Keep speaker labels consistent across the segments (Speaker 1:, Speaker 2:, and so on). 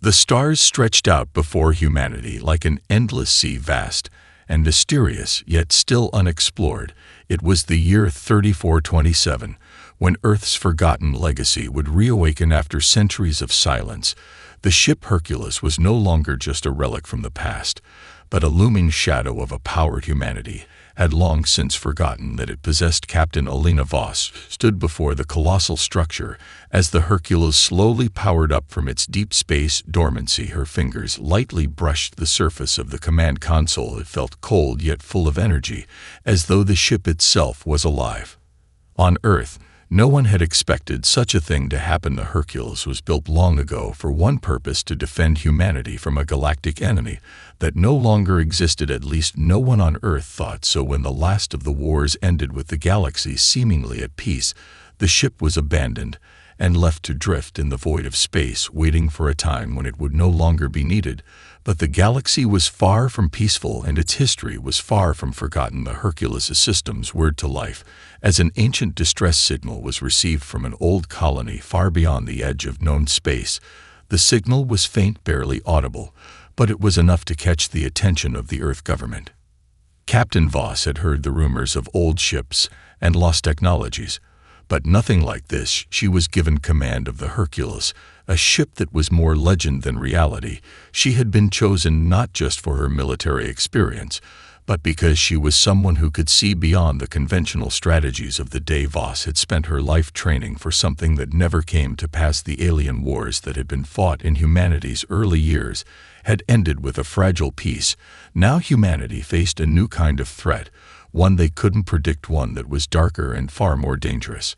Speaker 1: The stars stretched out before humanity like an endless sea, vast and mysterious, yet still unexplored. It was the year 3427, when Earth's forgotten legacy would reawaken after centuries of silence. The ship Hercules was no longer just a relic from the past, but a looming shadow of a power humanity had long since forgotten that it possessed. Captain Alina Voss stood before the colossal structure as the Hercules slowly powered up from its deep space dormancy. Her fingers lightly brushed the surface of the command console. It felt cold yet full of energy, as though the ship itself was alive. On Earth, no one had expected such a thing to happen. The Hercules was built long ago for one purpose: to defend humanity from a galactic enemy that no longer existed. At least no one on Earth thought so. When the last of the wars ended with the galaxy seemingly at peace, the ship was abandoned and left to drift in the void of space, waiting for a time when it would no longer be needed. But the galaxy was far from peaceful, and its history was far from forgotten. The Hercules' systems whirred to life as an ancient distress signal was received from an old colony far beyond the edge of known space. The signal was faint, barely audible, but it was enough to catch the attention of the Earth government. Captain Voss had heard the rumors of old ships and lost technologies, but nothing like this. She was given command of the Hercules, a ship that was more legend than reality. She had been chosen not just for her military experience, but because she was someone who could see beyond the conventional strategies of the day. Voss had spent her life training for something that never came to pass. The alien wars that had been fought in humanity's early years had ended with a fragile peace. Now humanity faced a new kind of threat, one they couldn't predict, one that was darker and far more dangerous.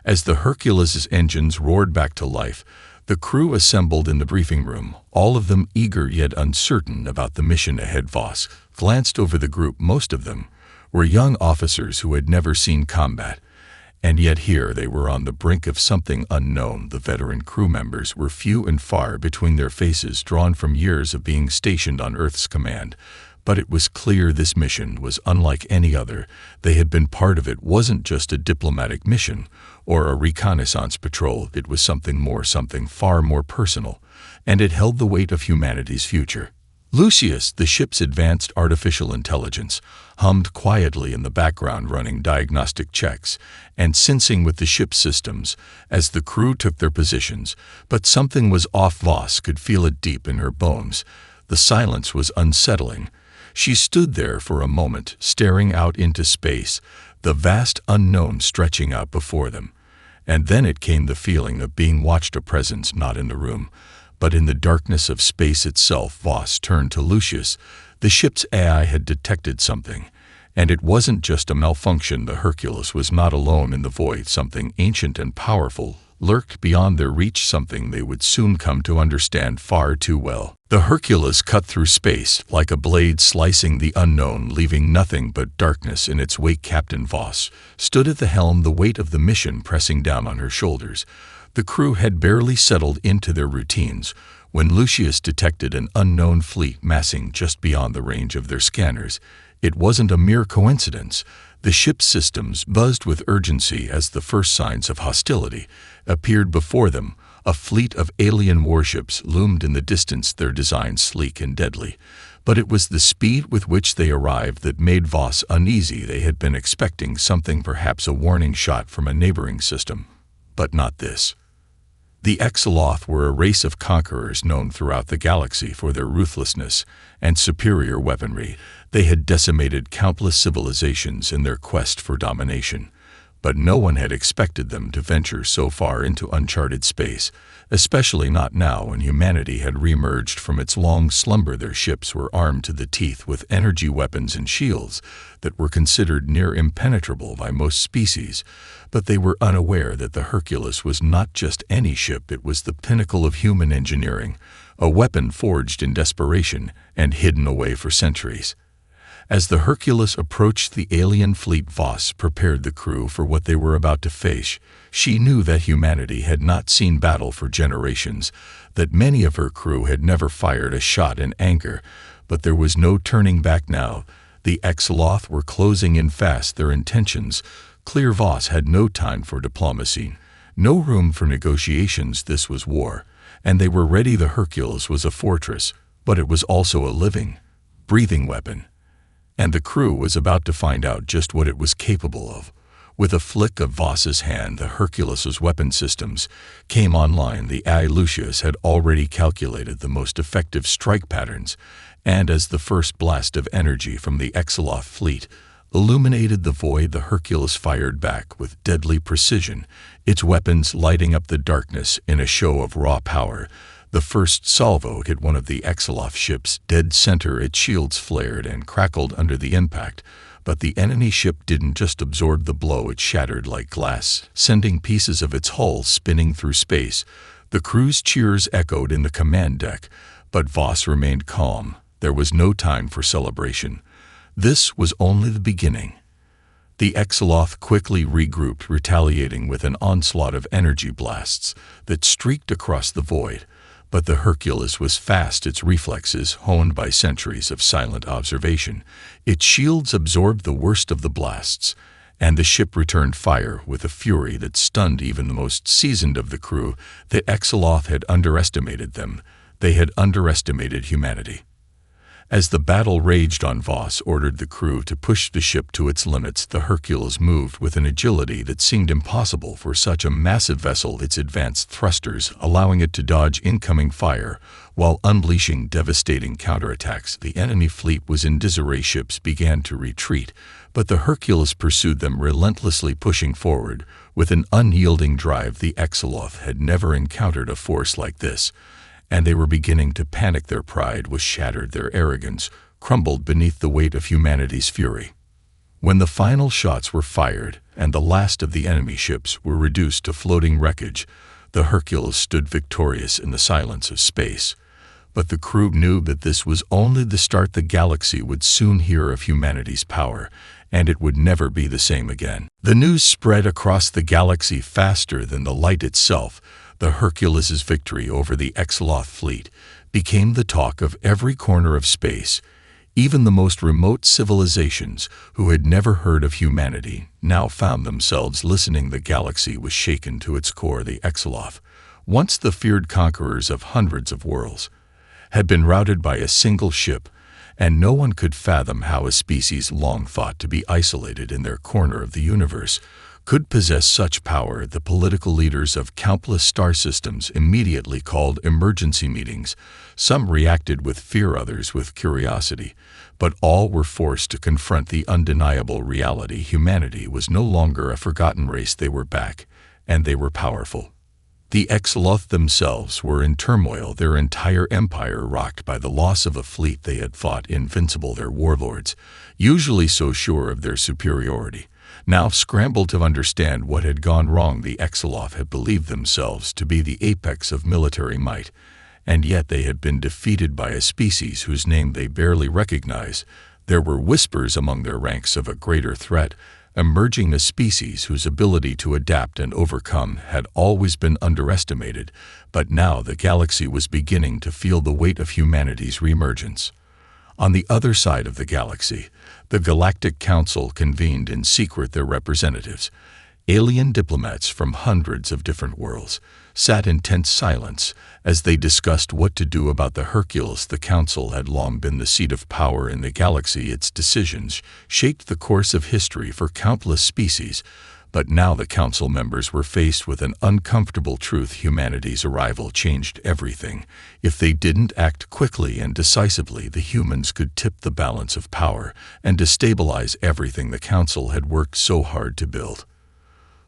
Speaker 1: As the Hercules' engines roared back to life, the crew assembled in the briefing room, all of them eager yet uncertain about the mission ahead. Voss glanced over the group. Most of them were young officers who had never seen combat, and yet here they were on the brink of something unknown. The veteran crew members were few and far between, their faces drawn from years of being stationed on Earth's command. But it was clear this mission was unlike any other. They had been part of it. Wasn't just a diplomatic mission or a reconnaissance patrol. It was something more, something far more personal, and it held the weight of humanity's future. Lucius, the ship's advanced artificial intelligence, hummed quietly in the background, running diagnostic checks and sensing with the ship's systems as the crew took their positions. But something was off. Voss could feel it deep in her bones. The silence was unsettling. She stood there for a moment, staring out into space, the vast unknown stretching out before them. And then it came, the feeling of being watched, a presence not in the room, but in the darkness of space itself. Voss turned to Lucius. The ship's AI had detected something, and it wasn't just a malfunction. The Hercules was not alone in the void. Something ancient and powerful lurked beyond their reach, something they would soon come to understand far too well. The Hercules cut through space like a blade, slicing the unknown, leaving nothing but darkness in its wake. Captain Voss stood at the helm, the weight of the mission pressing down on her shoulders. The crew had barely settled into their routines when Lucius detected an unknown fleet massing just beyond the range of their scanners. It wasn't a mere coincidence. The ship's systems buzzed with urgency as the first signs of hostility appeared before them. A fleet of alien warships loomed in the distance, their designs sleek and deadly. But it was the speed with which they arrived that made Voss uneasy. They had been expecting something, perhaps a warning shot from a neighboring system. But not this. The Exoloth were a race of conquerors known throughout the galaxy for their ruthlessness and superior weaponry. They had decimated countless civilizations in their quest for domination. But no one had expected them to venture so far into uncharted space, especially not now when humanity had reemerged from its long slumber. Their ships were armed to the teeth with energy weapons and shields that were considered near impenetrable by most species. But they were unaware that the Hercules was not just any ship. It was the pinnacle of human engineering, a weapon forged in desperation and hidden away for centuries. As the Hercules approached the alien fleet, Voss prepared the crew for what they were about to face. She knew that humanity had not seen battle for generations, that many of her crew had never fired a shot in anger, but there was no turning back now. The Exoloth were closing in fast, their intentions clear. Voss had no time for diplomacy, no room for negotiations. This was war, and they were ready. The Hercules was a fortress, but it was also a living, breathing weapon. And the crew was about to find out just what it was capable of. With a flick of Voss's hand, the Hercules's weapon systems came online. The AI Lucius had already calculated the most effective strike patterns, and as the first blast of energy from the Exeloth fleet illuminated the void, the Hercules fired back with deadly precision, its weapons lighting up the darkness in a show of raw power. The first salvo hit one of the Exeloth ship's dead center. Its shields flared and crackled under the impact, but the enemy ship didn't just absorb the blow, it shattered like glass, sending pieces of its hull spinning through space. The crew's cheers echoed in the command deck, but Voss remained calm. There was no time for celebration. This was only the beginning. The Exeloth quickly regrouped, retaliating with an onslaught of energy blasts that streaked across the void. But the Hercules was fast, its reflexes honed by centuries of silent observation. Its shields absorbed the worst of the blasts, and the ship returned fire with a fury that stunned even the most seasoned of the crew. The Exeloth had underestimated them. They had underestimated humanity. As the battle raged on, Voss ordered the crew to push the ship to its limits. The Hercules moved with an agility that seemed impossible for such a massive vessel, its advanced thrusters allowing it to dodge incoming fire while unleashing devastating counterattacks. The enemy fleet was in disarray. Ships began to retreat, but the Hercules pursued them, relentlessly pushing forward with an unyielding drive. The Exeloth had never encountered a force like this, and they were beginning to panic. Their pride was shattered, their arrogance crumbled beneath the weight of humanity's fury. When the final shots were fired and the last of the enemy ships were reduced to floating wreckage, the Hercules stood victorious in the silence of space. But the crew knew that this was only the start. The galaxy would soon hear of humanity's power, and it would never be the same again. The news spread across the galaxy faster than the light itself. The Hercules's victory over the Exeloth fleet became the talk of every corner of space. Even the most remote civilizations who had never heard of humanity now found themselves listening. The galaxy was shaken to its core. The Exeloth, once the feared conquerors of hundreds of worlds, had been routed by a single ship, and no one could fathom how a species long thought to be isolated in their corner of the universe could possess such power. The political leaders of countless star systems immediately called emergency meetings. Some reacted with fear, others with curiosity, but all were forced to confront the undeniable reality. Humanity was no longer a forgotten race. They were back, and they were powerful. The Exeloth themselves were in turmoil, their entire empire rocked by the loss of a fleet they had thought invincible. Their warlords, usually so sure of their superiority, now scrambled to understand what had gone wrong. The Exeloth had believed themselves to be the apex of military might, and yet they had been defeated by a species whose name they barely recognized. There were whispers among their ranks of a greater threat emerging, a species whose ability to adapt and overcome had always been underestimated, but now the galaxy was beginning to feel the weight of humanity's reemergence. On the other side of the galaxy, the Galactic Council convened in secret. Their representatives, alien diplomats from hundreds of different worlds, sat in tense silence as they discussed what to do about the Hercules. The Council had long been the seat of power in the galaxy. Its decisions shaped the course of history for countless species, but now the Council members were faced with an uncomfortable truth. Humanity's arrival changed everything. If they didn't act quickly and decisively, the humans could tip the balance of power and destabilize everything the Council had worked so hard to build.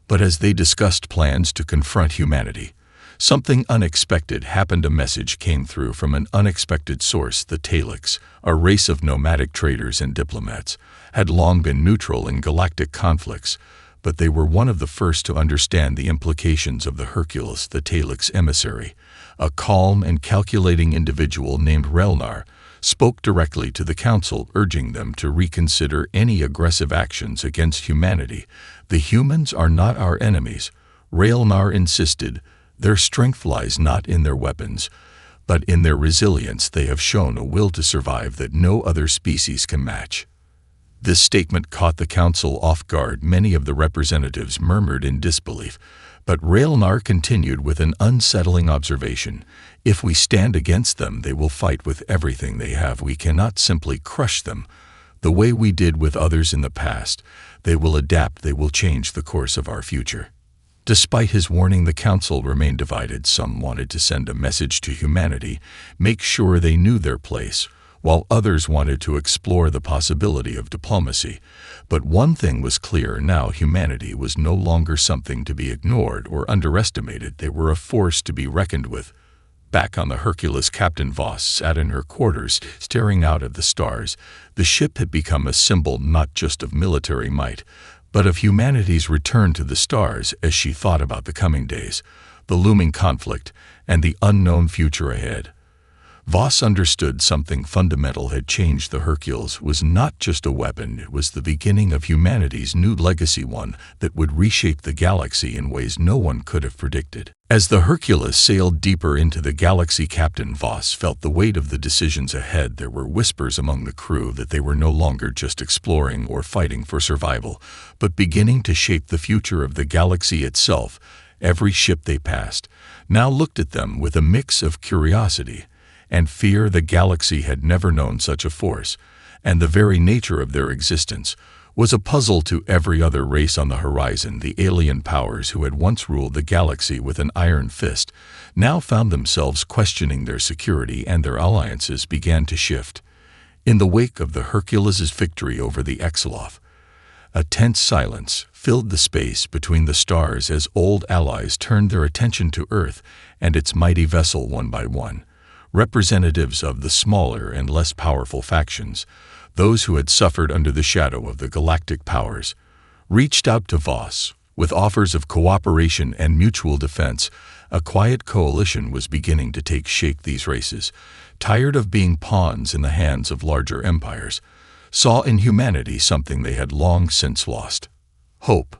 Speaker 1: But as they discussed plans to confront humanity, something unexpected happened. A message came through from an unexpected source. The Talix, a race of nomadic traders and diplomats, had long been neutral in galactic conflicts, but they were one of the first to understand the implications of the Hercules. The Talix emissary, a calm and calculating individual named Relnar, spoke directly to the Council, urging them to reconsider any aggressive actions against humanity. The humans are not our enemies, Relnar insisted. Their strength lies not in their weapons, but in their resilience. They have shown a will to survive that no other species can match. This statement caught the Council off guard. Many of the representatives murmured in disbelief, But Raelnar continued with an unsettling observation. If we stand against them, they will fight with everything they have. We cannot simply crush them, the way we did with others in the past. They will adapt, they will change the course of our future. Despite his warning, the council remained divided. Some wanted to send a message to humanity, make sure they knew their place, while others wanted to explore the possibility of diplomacy. But one thing was clear now: humanity was no longer something to be ignored or underestimated. They were a force to be reckoned with. Back on the Hercules, Captain Voss sat in her quarters, staring out at the stars. The ship had become a symbol not just of military might, but of humanity's return to the stars. As she thought about the coming days, the looming conflict, and the unknown future ahead, Voss understood something fundamental had changed. The Hercules was not just a weapon, it was the beginning of humanity's new legacy, one that would reshape the galaxy in ways no one could have predicted. As the Hercules sailed deeper into the galaxy, Captain Voss felt the weight of the decisions ahead. There were whispers among the crew that they were no longer just exploring or fighting for survival, but beginning to shape the future of the galaxy itself. Every ship they passed now looked at them with a mix of curiosity and fear. The galaxy had never known such a force, and the very nature of their existence was a puzzle to every other race on the horizon. The alien powers who had once ruled the galaxy with an iron fist now found themselves questioning their security, and their alliances began to shift. In the wake of the Hercules' victory over the Exeloth, a tense silence filled the space between the stars as old allies turned their attention to Earth and its mighty vessel. One by one, representatives of the smaller and less powerful factions, those who had suffered under the shadow of the galactic powers, reached out to Voss with offers of cooperation and mutual defense. A quiet coalition was beginning to take shape. These races, tired of being pawns in the hands of larger empires, saw in humanity something they had long since lost: hope.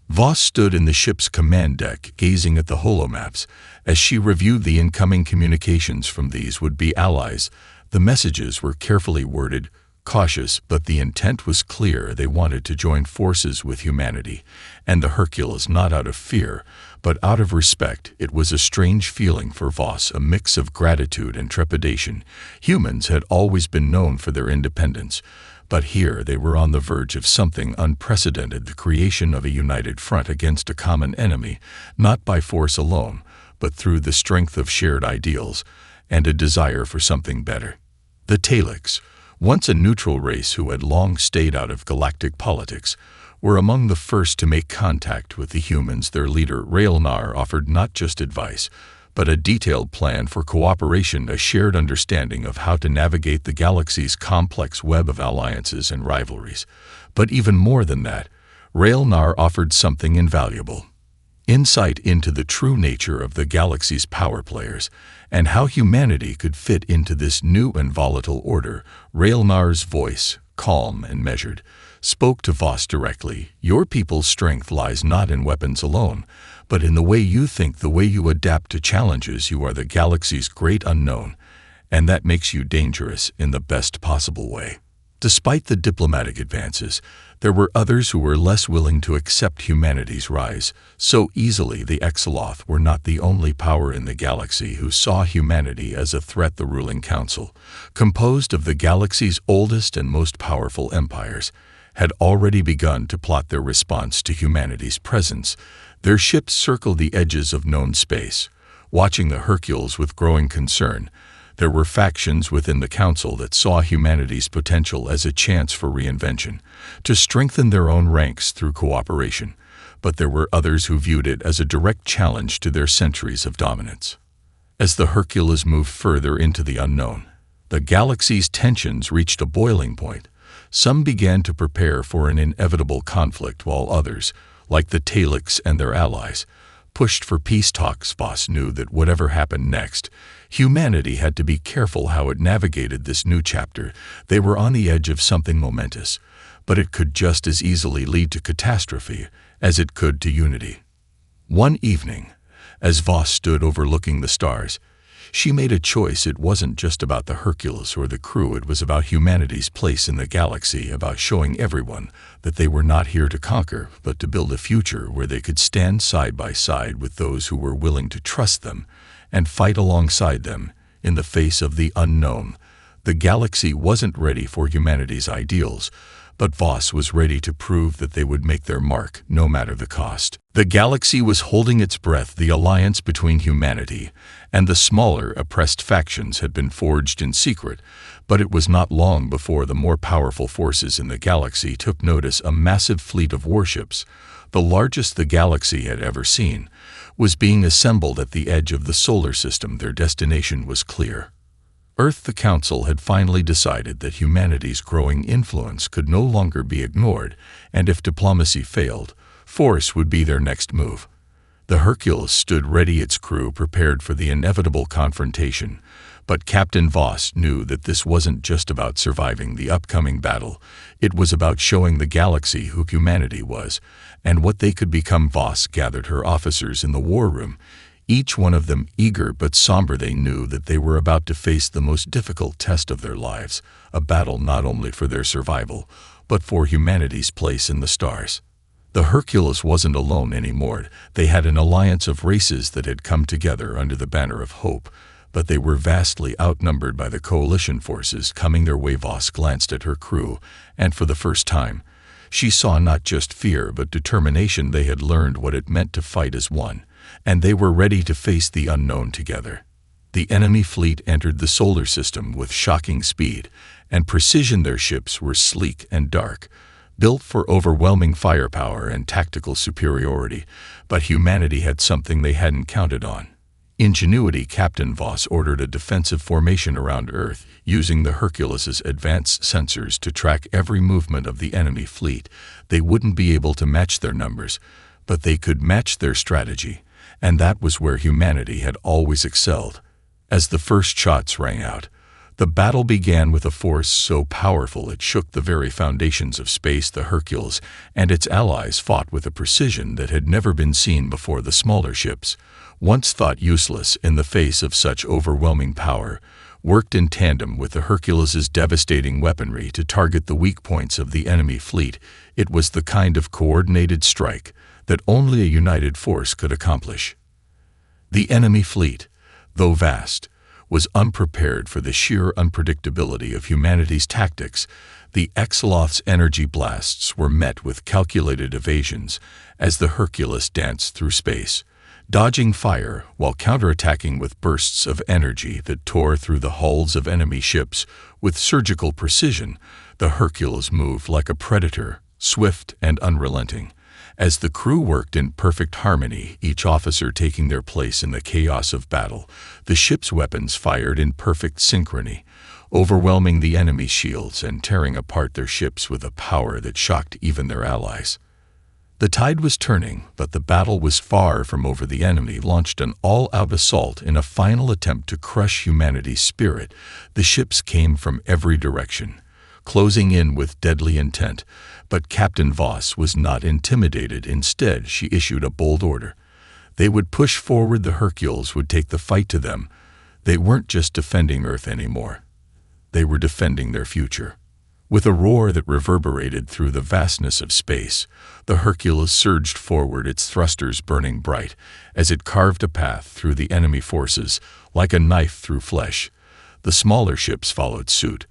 Speaker 1: Voss stood in the ship's command deck, gazing at the holomaps. As she reviewed the incoming communications from these would-be allies, the messages were carefully worded, cautious, but the intent was clear. They wanted to join forces with humanity, and the Hercules, not out of fear, but out of respect. It was a strange feeling for Voss, a mix of gratitude and trepidation. Humans had always been known for their independence, but here they were on the verge of something unprecedented: the creation of a united front against a common enemy, not by force alone, but through the strength of shared ideals and a desire for something better. The Talix, once a neutral race who had long stayed out of galactic politics, were among the first to make contact with the humans. Their leader, Raelnar, offered not just advice, but a detailed plan for cooperation, a shared understanding of how to navigate the galaxy's complex web of alliances and rivalries. But even more than that, Raelnar offered something invaluable: insight into the true nature of the galaxy's power players and how humanity could fit into this new and volatile order. Raelnar's voice, calm and measured, spoke to Voss directly. Your people's strength lies not in weapons alone, but in the way you think, the way you adapt to challenges. You are the galaxy's great unknown, and that makes you dangerous in the best possible way. Despite the diplomatic advances, there were others who were less willing to accept humanity's rise so easily. The Exeloth were not the only power in the galaxy who saw humanity as a threat. The ruling council, composed of the galaxy's oldest and most powerful empires, had already begun to plot their response to humanity's presence. Their ships circled the edges of known space, watching the Hercules with growing concern. There were factions within the council that saw humanity's potential as a chance for reinvention, to strengthen their own ranks through cooperation, but there were others who viewed it as a direct challenge to their centuries of dominance. As the Hercules moved further into the unknown, the galaxy's tensions reached a boiling point. Some began to prepare for an inevitable conflict, while others, like the Talix and their allies, pushed for peace talks. Voss knew that whatever happened next, humanity had to be careful how it navigated this new chapter. They were on the edge of something momentous, but it could just as easily lead to catastrophe as it could to unity. One evening, as Voss stood overlooking the stars, She made a choice. It wasn't just about the Hercules or the crew. It was about humanity's place in the galaxy, about showing everyone that they were not here to conquer, but to build a future where they could stand side by side with those who were willing to trust them and fight alongside them in the face of the unknown. The galaxy wasn't ready for humanity's ideals, but Voss was ready to prove that they would make their mark, no matter the cost. The galaxy was holding its breath. The alliance between humanity and the smaller, oppressed factions had been forged in secret, but it was not long before the more powerful forces in the galaxy took notice. A massive fleet of warships, the largest the galaxy had ever seen, was being assembled at the edge of the solar system. Their destination was clear. Earth. The Council had finally decided that humanity's growing influence could no longer be ignored, and if diplomacy failed, force would be their next move. The Hercules stood ready, its crew prepared for the inevitable confrontation, but Captain Voss knew that this wasn't just about surviving the upcoming battle. It was about showing the galaxy who humanity was and what they could become. Voss gathered her officers in the war room, each one of them eager but somber. They knew that they were about to face the most difficult test of their lives, a battle not only for their survival, but for humanity's place in the stars. The Hercules wasn't alone anymore. They had an alliance of races that had come together under the banner of hope, but they were vastly outnumbered by the coalition forces coming their way. Voss glanced at her crew, and for the first time, she saw not just fear but determination. They had learned what it meant to fight as one, and they were ready to face the unknown together. The enemy fleet entered the solar system with shocking speed and precision. Their ships were sleek and dark, built for overwhelming firepower and tactical superiority, but humanity had something they hadn't counted on: ingenuity. Captain Voss ordered a defensive formation around Earth, using the Hercules's advanced sensors to track every movement of the enemy fleet. They wouldn't be able to match their numbers, but they could match their strategy, and that was where humanity had always excelled. As the first shots rang out, the battle began with a force so powerful it shook the very foundations of space. The Hercules and its allies fought with a precision that had never been seen before. The smaller ships, once thought useless in the face of such overwhelming power, worked in tandem with the Hercules's devastating weaponry to target the weak points of the enemy fleet. It was the kind of coordinated strike that only a united force could accomplish. The enemy fleet, though vast, was unprepared for the sheer unpredictability of humanity's tactics. The Exoloth's energy blasts were met with calculated evasions as the Hercules danced through space, dodging fire while counterattacking with bursts of energy that tore through the hulls of enemy ships. With surgical precision, the Hercules moved like a predator, swift and unrelenting. As the crew worked in perfect harmony, each officer taking their place in the chaos of battle, the ship's weapons fired in perfect synchrony, overwhelming the enemy's shields and tearing apart their ships with a power that shocked even their allies. The tide was turning, but the battle was far from over. The enemy launched an all-out assault in a final attempt to crush humanity's spirit. The ships came from every direction, closing in with deadly intent, but Captain Voss was not intimidated. Instead, she issued a bold order. They would push forward. The Hercules would take the fight to them. They weren't just defending Earth anymore. They were defending their future. With a roar that reverberated through the vastness of space, the Hercules surged forward, its thrusters burning bright as it carved a path through the enemy forces like a knife through flesh. The smaller ships followed suit,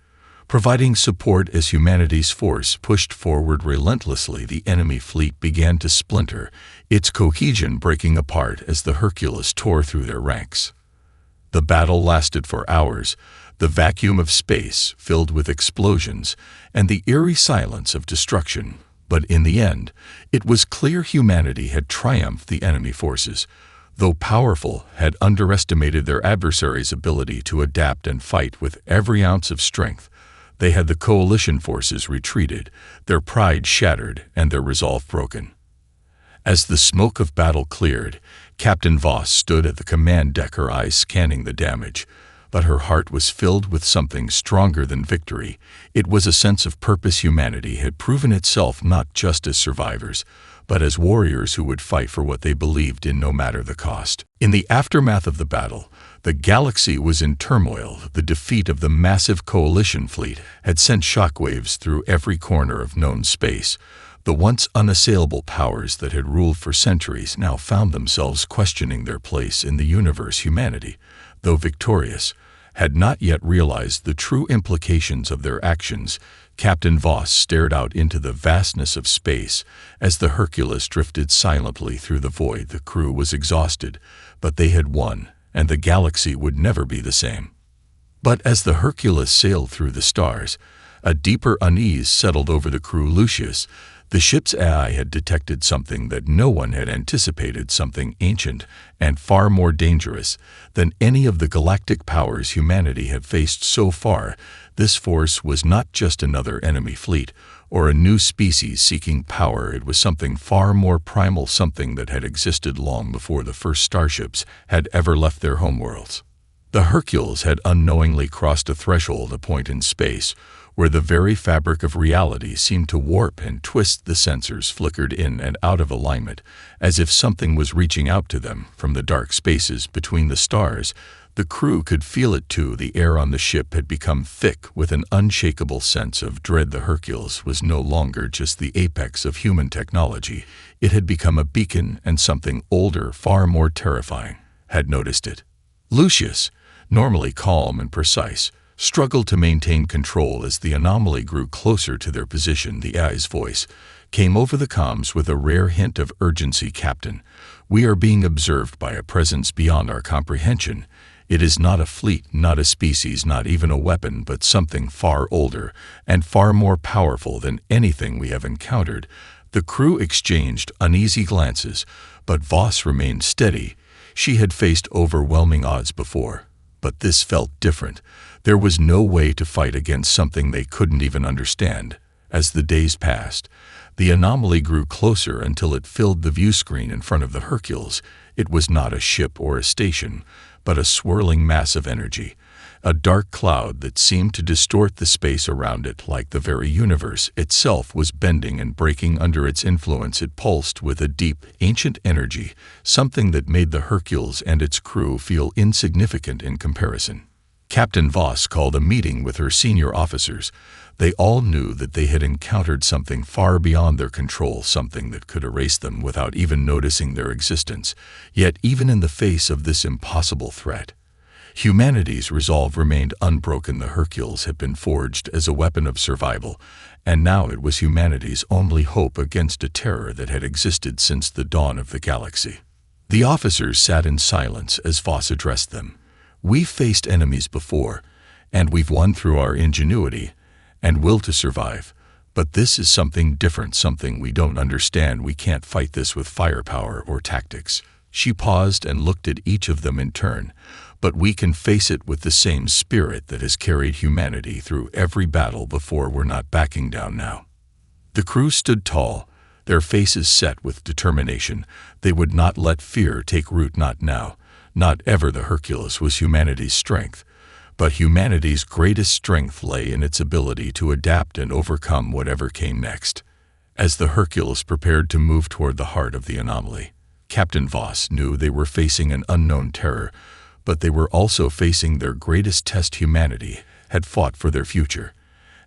Speaker 1: providing support as humanity's force pushed forward relentlessly. The enemy fleet began to splinter, its cohesion breaking apart as the Hercules tore through their ranks. The battle lasted for hours, the vacuum of space filled with explosions and the eerie silence of destruction. But in the end, it was clear humanity had triumphed. The enemy forces, though powerful, had underestimated their adversaries' ability to adapt and fight with every ounce of strength. They had the coalition forces retreated, their pride shattered and their resolve broken. As the smoke of battle cleared, Captain Voss stood at the command deck, her eyes scanning the damage, but her heart was filled with something stronger than victory. It was a sense of purpose. Humanity had proven itself not just as survivors, but as warriors who would fight for what they believed in no matter the cost. In the aftermath of the battle, The galaxy was in turmoil. The defeat of the massive coalition fleet had sent shockwaves through every corner of known space. The once unassailable powers that had ruled for centuries now found themselves questioning their place in the universe. Humanity, though victorious, had not yet realized the true implications of their actions. Captain Voss stared out into the vastness of space as the Hercules drifted silently through the void. The crew was exhausted, but they had won, and the galaxy would never be the same. But as the Hercules sailed through the stars, a deeper unease settled over the crew. Lucius, the ship's AI, had detected something that no one had anticipated, something ancient and far more dangerous than any of the galactic powers humanity had faced so far. This force was not just another enemy fleet or a new species seeking power. It was something far more primal, something that had existed long before the first starships had ever left their homeworlds. The Hercules had unknowingly crossed a threshold, a point in space where the very fabric of reality seemed to warp and twist. The sensors flickered in and out of alignment, as if something was reaching out to them from the dark spaces between the stars. The crew could feel it too. The air on the ship had become thick with an unshakable sense of dread. The Hercules was no longer just the apex of human technology. It had become a beacon, and something older, far more terrifying, had noticed it. Lucius, normally calm and precise, struggled to maintain control as the anomaly grew closer to their position. The AI's voice came over the comms with a rare hint of urgency. "Captain, we are being observed by a presence beyond our comprehension. It is not a fleet, not a species, not even a weapon, but something far older and far more powerful than anything we have encountered." The crew exchanged uneasy glances, but Voss remained steady. She had faced overwhelming odds before, but this felt different. There was no way to fight against something they couldn't even understand. As the days passed, the anomaly grew closer until it filled the view screen in front of the Hercules. It was not a ship or a station, but a swirling mass of energy, a dark cloud that seemed to distort the space around it, like the very universe itself was bending and breaking under its influence. It pulsed with a deep, ancient energy, something that made the Hercules and its crew feel insignificant in comparison. Captain Voss called a meeting with her senior officers. They all knew that they had encountered something far beyond their control, something that could erase them without even noticing their existence. Yet even in the face of this impossible threat, humanity's resolve remained unbroken. The Hercules had been forged as a weapon of survival, and now it was humanity's only hope against a terror that had existed since the dawn of the galaxy. The officers sat in silence as Voss addressed them. "We've faced enemies before, and we've won through our ingenuity and will to survive. But this is something different, something we don't understand. We can't fight this with firepower or tactics." She paused and looked at each of them in turn. "But we can face it with the same spirit that has carried humanity through every battle before. We're not backing down now." The crew stood tall, their faces set with determination. They would not let fear take root, not now. Not ever. The Hercules was humanity's strength, but humanity's greatest strength lay in its ability to adapt and overcome whatever came next. As the Hercules prepared to move toward the heart of the anomaly, Captain Voss knew they were facing an unknown terror, but they were also facing their greatest test. Humanity had fought for their future,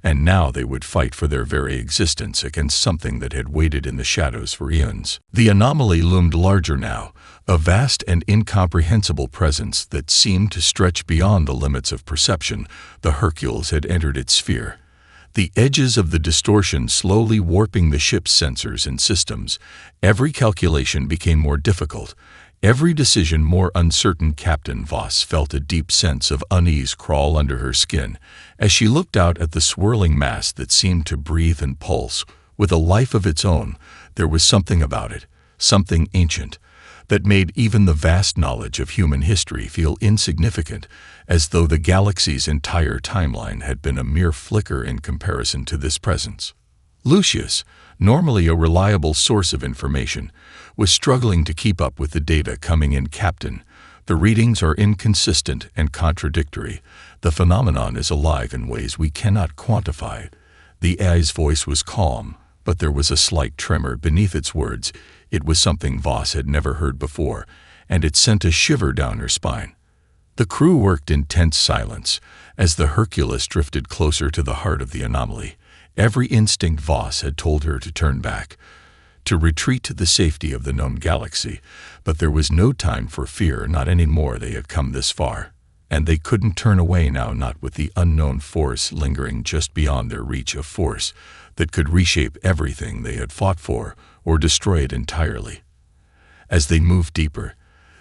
Speaker 1: and now they would fight for their very existence against something that had waited in the shadows for eons. The anomaly loomed larger now, a vast and incomprehensible presence that seemed to stretch beyond the limits of perception. The Hercules had entered its sphere, the edges of the distortion slowly warping the ship's sensors and systems. Every calculation became more difficult, every decision more uncertain. Captain Voss felt a deep sense of unease crawl under her skin as she looked out at the swirling mass that seemed to breathe and pulse with a life of its own. There was something about it, something ancient, that made even the vast knowledge of human history feel insignificant, as though the galaxy's entire timeline had been a mere flicker in comparison to this presence. Lucius, normally a reliable source of information, was struggling to keep up with the data coming in. "Captain, the readings are inconsistent and contradictory. The phenomenon is alive in ways we cannot quantify." The AI's voice was calm, but there was a slight tremor beneath its words. It was something Voss had never heard before, and it sent a shiver down her spine. The crew worked in tense silence as the Hercules drifted closer to the heart of the anomaly. Every instinct Voss had told her to turn back, to retreat to the safety of the known galaxy, but there was no time for fear, not anymore. They had come this far, and they couldn't turn away now, not with the unknown force lingering just beyond their reach, a force that could reshape everything they had fought for or destroy it entirely. As they moved deeper,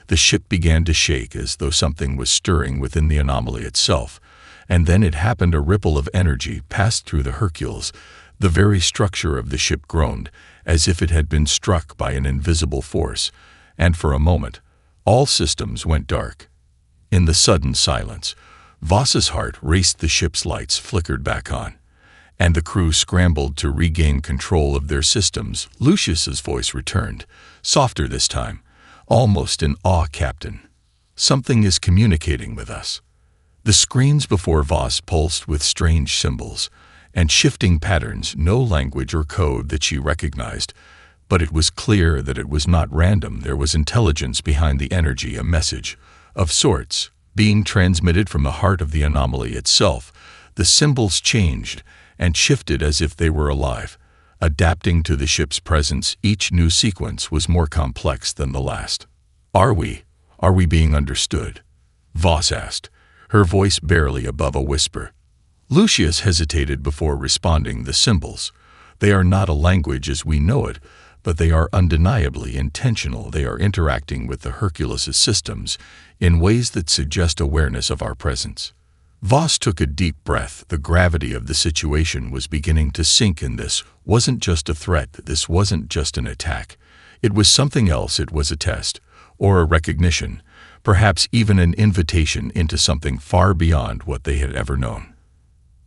Speaker 1: the ship began to shake as though something was stirring within the anomaly itself, and then it happened. A ripple of energy passed through the Hercules. The very structure of the ship groaned, as if it had been struck by an invisible force, and for a moment, all systems went dark. In the sudden silence, Voss's heart raced. The ship's lights flickered back on, and the crew scrambled to regain control of their systems. Lucius's voice returned, softer this time, almost in awe. "Captain, something is communicating with us." The screens before Voss pulsed with strange symbols and shifting patterns, no language or code that she recognized, but it was clear that it was not random. There was intelligence behind the energy, a message of sorts being transmitted from the heart of the anomaly itself. The symbols changed and shifted as if they were alive, adapting to the ship's presence. Each new sequence was more complex than the last. Are we being understood?" Voss asked, her voice barely above a whisper. Lucius hesitated before responding. "The symbols, they are not a language as we know it, but they are undeniably intentional. They are interacting with the Hercules' systems in ways that suggest awareness of our presence." Voss took a deep breath. The gravity of the situation was beginning to sink in. This wasn't just a threat. This wasn't just an attack. It was something else. It was a test, or a recognition, perhaps even an invitation into something far beyond what they had ever known.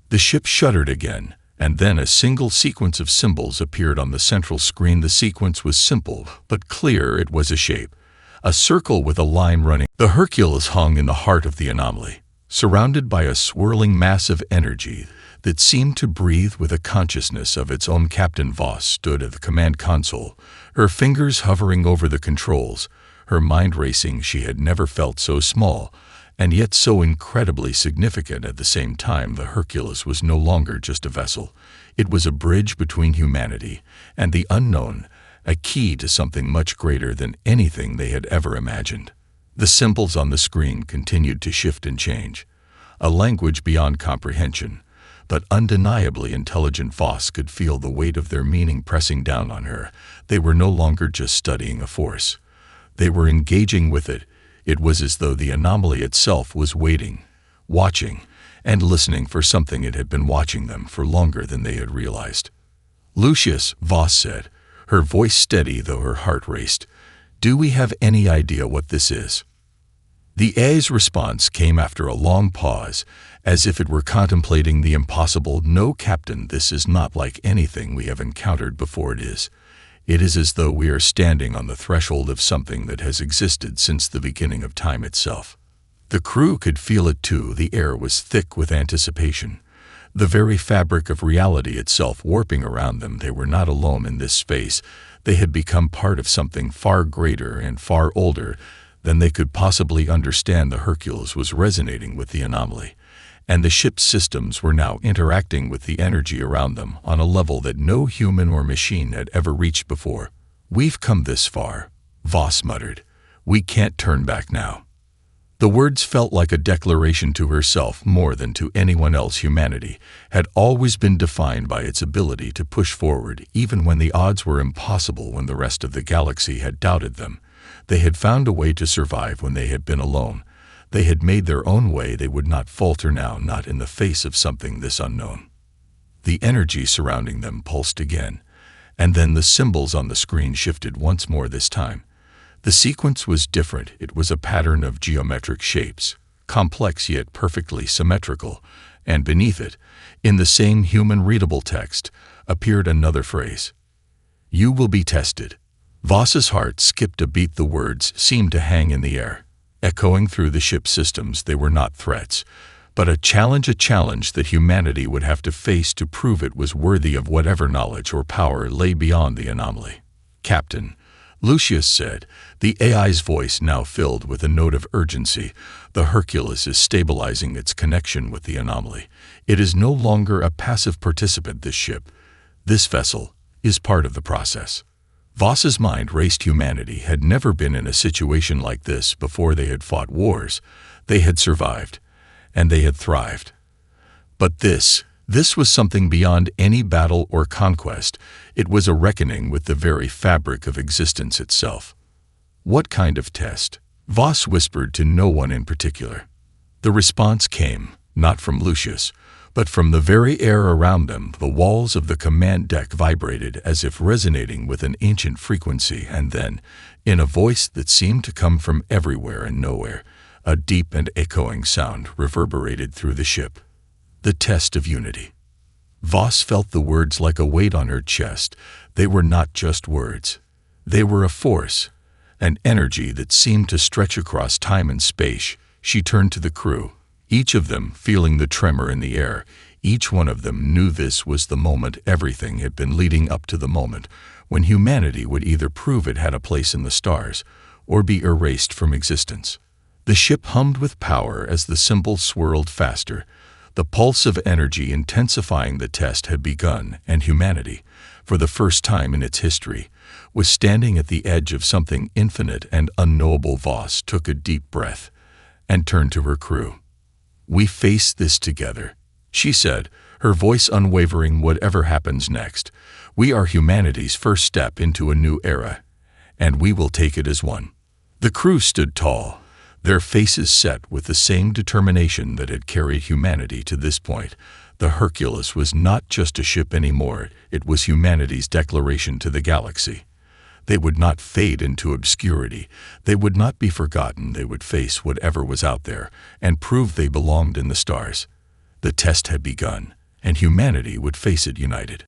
Speaker 1: The ship shuddered again, and then a single sequence of symbols appeared on the central screen. The sequence was simple but clear. It was a shape, a circle with a line running. The Hercules hung in the heart of the anomaly, surrounded by a swirling mass of energy that seemed to breathe with a consciousness of its own. Captain Voss stood at the command console, her fingers hovering over the controls, her mind racing. She had never felt so small, and yet so incredibly significant at the same time. The Hercules was no longer just a vessel. It was a bridge between humanity and the unknown, a key to something much greater than anything they had ever imagined. The symbols on the screen continued to shift and change, a language beyond comprehension, but undeniably intelligent. Voss could feel the weight of their meaning pressing down on her. They were no longer just studying a force. They were engaging with it. It was as though the anomaly itself was waiting, watching, and listening for something. It had been watching them for longer than they had realized. "Lucius," Voss said, her voice steady though her heart raced, "do we have any idea what this is?" The A's response came after a long pause, as if it were contemplating the impossible. "No, Captain, this is not like anything we have encountered before. It is as though we are standing on the threshold of something that has existed since the beginning of time itself." The crew could feel it too. The air was thick with anticipation, the very fabric of reality itself warping around them. They were not alone in this space. They had become part of something far greater and far older than they could possibly understand. The Hercules was resonating with the anomaly, and the ship's systems were now interacting with the energy around them on a level that no human or machine had ever reached before. "We've come this far," Voss muttered. "We can't turn back now." The words felt like a declaration to herself more than to anyone else. Humanity had always been defined by its ability to push forward, even when the odds were impossible, when the rest of the galaxy had doubted them. They had found a way to survive when they had been alone. They had made their own way. They would not falter now, not in the face of something this unknown. The energy surrounding them pulsed again, and then the symbols on the screen shifted once more. This time, the sequence was different. It was a pattern of geometric shapes, complex yet perfectly symmetrical, and beneath it, in the same human-readable text, appeared another phrase. "You will be tested." Voss's heart skipped a beat. The words seemed to hang in the air, echoing through the ship's systems. They were not threats, but a challenge that humanity would have to face to prove it was worthy of whatever knowledge or power lay beyond the anomaly. "Captain," Lucius said, the AI's voice now filled with a note of urgency. The Hercules is stabilizing its connection with the anomaly. It is no longer a passive participant, this ship. This vessel is part of the process. Voss's mind raced. Humanity had never been in a situation like this before. They had fought wars, they had survived, and they had thrived. But this was something beyond any battle or conquest. It was a reckoning with the very fabric of existence itself. What kind of test? Voss whispered to no one in particular. The response came, not from Lucius, but from the very air around them. The walls of the command deck vibrated as if resonating with an ancient frequency, and then, in a voice that seemed to come from everywhere and nowhere, a deep and echoing sound reverberated through the ship. The test of unity. Voss felt the words like a weight on her chest. They were not just words. They were a force, an energy that seemed to stretch across time and space. She turned to the crew, each of them feeling the tremor in the air. Each one of them knew this was the moment. Everything had been leading up to the moment when humanity would either prove it had a place in the stars or be erased from existence. The ship hummed with power as the symbol swirled faster. The pulse of energy intensifying. The test had begun, and humanity, for the first time in its history, was standing at the edge of something infinite and unknowable. Voss took a deep breath and turned to her crew. "We face this together," she said, her voice unwavering. "Whatever happens next, we are humanity's first step into a new era, and we will take it as one." The crew stood tall, their faces set with the same determination that had carried humanity to this point. The Hercules was not just a ship anymore, it was humanity's declaration to the galaxy. They would not fade into obscurity, they would not be forgotten. They would face whatever was out there and prove they belonged in the stars. The test had begun, and humanity would face it united.